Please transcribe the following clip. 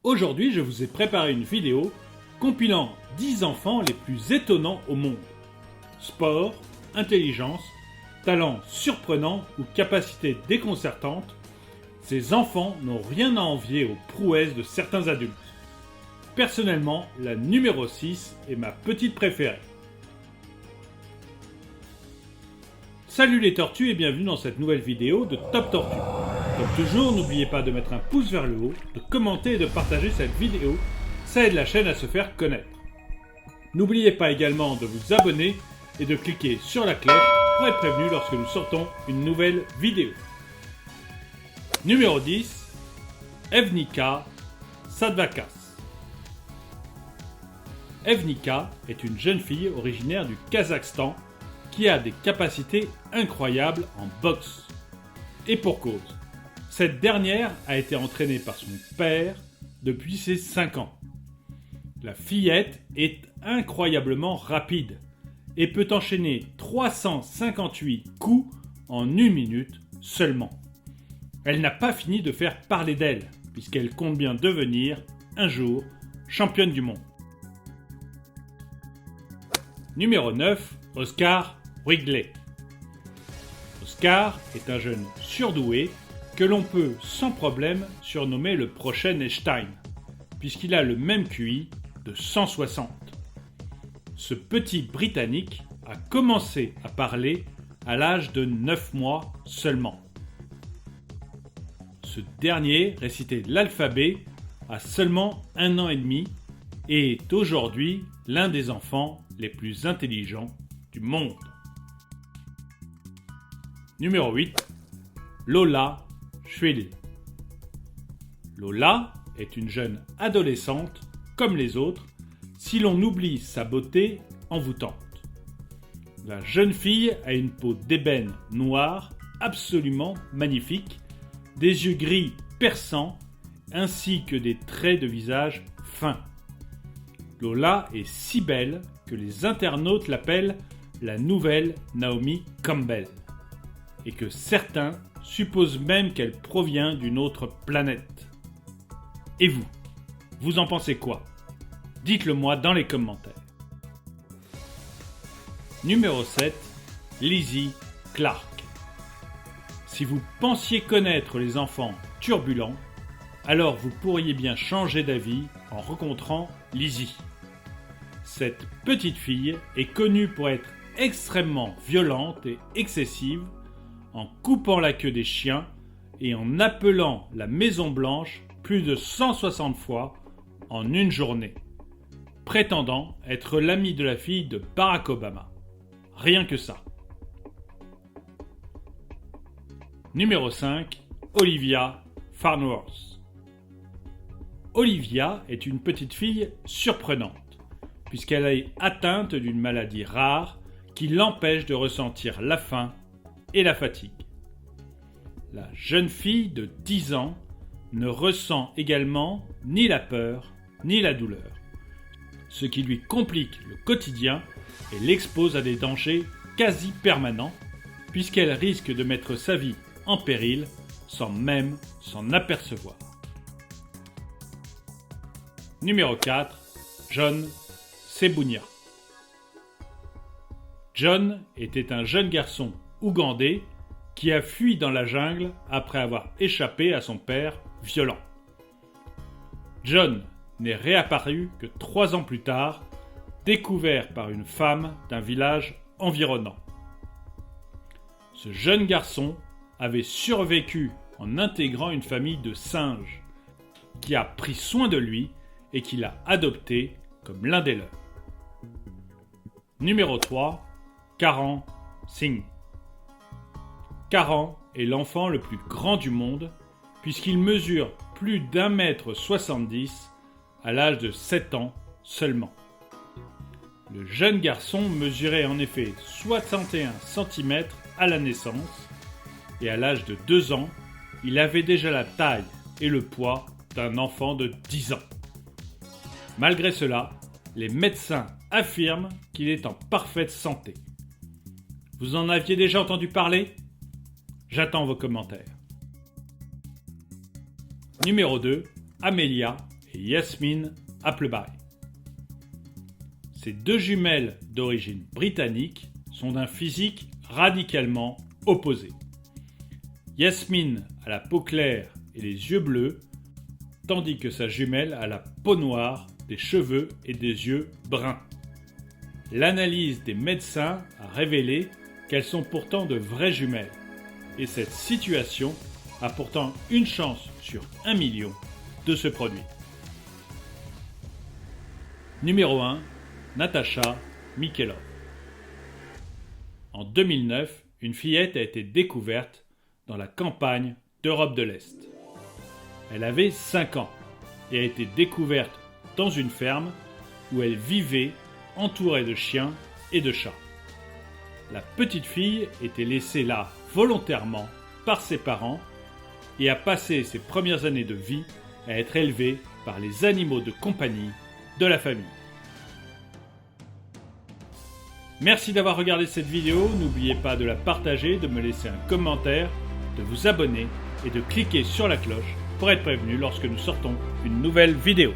Aujourd'hui, je vous ai préparé une vidéo compilant 10 enfants les plus étonnants au monde. Sport, intelligence, talent surprenant ou capacité déconcertante, ces enfants n'ont rien à envier aux prouesses de certains adultes. Personnellement, la numéro 6 est ma petite préférée. Salut les tortues et bienvenue dans cette nouvelle vidéo de Top Tortue. Comme toujours, n'oubliez pas de mettre un pouce vers le haut, de commenter et de partager cette vidéo, ça aide la chaîne à se faire connaître. N'oubliez pas également de vous abonner et de cliquer sur la cloche pour être prévenu lorsque nous sortons une nouvelle vidéo. Numéro 10, Evnika Sadvakas. Evnika est une jeune fille originaire du Kazakhstan qui a des capacités incroyables en boxe. Et pour cause, cette dernière a été entraînée par son père depuis ses 5 ans. La fillette est incroyablement rapide et peut enchaîner 358 coups en 1 minute seulement. Elle n'a pas fini de faire parler d'elle, puisqu'elle compte bien devenir, un jour, championne du monde. Numéro 9, Oscar Wrigley. Oscar est un jeune surdoué que l'on peut sans problème surnommer le prochain Einstein, puisqu'il a le même QI de 160. Ce petit Britannique a commencé à parler à l'âge de 9 mois seulement. Ce dernier récitait l'alphabet à seulement 1 an et demi et est aujourd'hui l'un des enfants les plus intelligents du monde. Numéro 8, Lola Schwedl. Lola est une jeune adolescente comme les autres si l'on oublie sa beauté envoûtante. La jeune fille a une peau d'ébène noire absolument magnifique, des yeux gris perçants ainsi que des traits de visage fins. Lola est si belle que les internautes l'appellent la nouvelle Naomi Campbell et que certains supposent même qu'elle provient d'une autre planète. Et vous, vous en pensez quoi? Dites-le moi dans les commentaires. Numéro 7, Lizzie Clark. Si vous pensiez connaître les enfants turbulents, alors vous pourriez bien changer d'avis en rencontrant Lizzie. Cette petite fille est connue pour être extrêmement violente et excessive, en coupant la queue des chiens et en appelant la Maison Blanche plus de 160 fois en une journée, prétendant être l'amie de la fille de Barack Obama. Rien que ça. Numéro 5, Olivia Farnworth. Olivia est une petite fille surprenante, puisqu'elle est atteinte d'une maladie rare qui l'empêche de ressentir la faim et la fatigue. La jeune fille de 10 ans ne ressent également ni la peur ni la douleur, ce qui lui complique le quotidien et l'expose à des dangers quasi permanents, puisqu'elle risque de mettre sa vie en péril sans même s'en apercevoir. Numéro 4, John Sebunya. John était un jeune garçon ougandais qui a fui dans la jungle après avoir échappé à son père violent. John n'est réapparu que 3 ans plus tard, découvert par une femme d'un village environnant. Ce jeune garçon avait survécu en intégrant une famille de singes qui a pris soin de lui et qui l'a adopté comme l'un des leurs. Numéro 3, Karan Singh. Karan est l'enfant le plus grand du monde puisqu'il mesure plus d'1,70 m à l'âge de 7 ans seulement. Le jeune garçon mesurait en effet 61 cm à la naissance et à l'âge de 2 ans, il avait déjà la taille et le poids d'un enfant de 10 ans. Malgré cela, les médecins affirment qu'il est en parfaite santé. Vous en aviez déjà entendu parler ? J'attends vos commentaires. Numéro 2, Amelia et Yasmine Appleby. Ces deux jumelles d'origine britannique sont d'un physique radicalement opposé. Yasmine a la peau claire et les yeux bleus, tandis que sa jumelle a la peau noire, des cheveux et des yeux bruns. L'analyse des médecins a révélé qu'elles sont pourtant de vraies jumelles. Et cette situation a pourtant une chance sur 1 million de se produire. Numéro 1. Natasha Mikhailov. En 2009, une fillette a été découverte dans la campagne d'Europe de l'Est. Elle avait 5 ans et a été découverte dans une ferme où elle vivait entourée de chiens et de chats. La petite fille était laissée là volontairement par ses parents et a passé ses premières années de vie à être élevée par les animaux de compagnie de la famille. Merci d'avoir regardé cette vidéo, n'oubliez pas de la partager, de me laisser un commentaire, de vous abonner et de cliquer sur la cloche pour être prévenu lorsque nous sortons une nouvelle vidéo.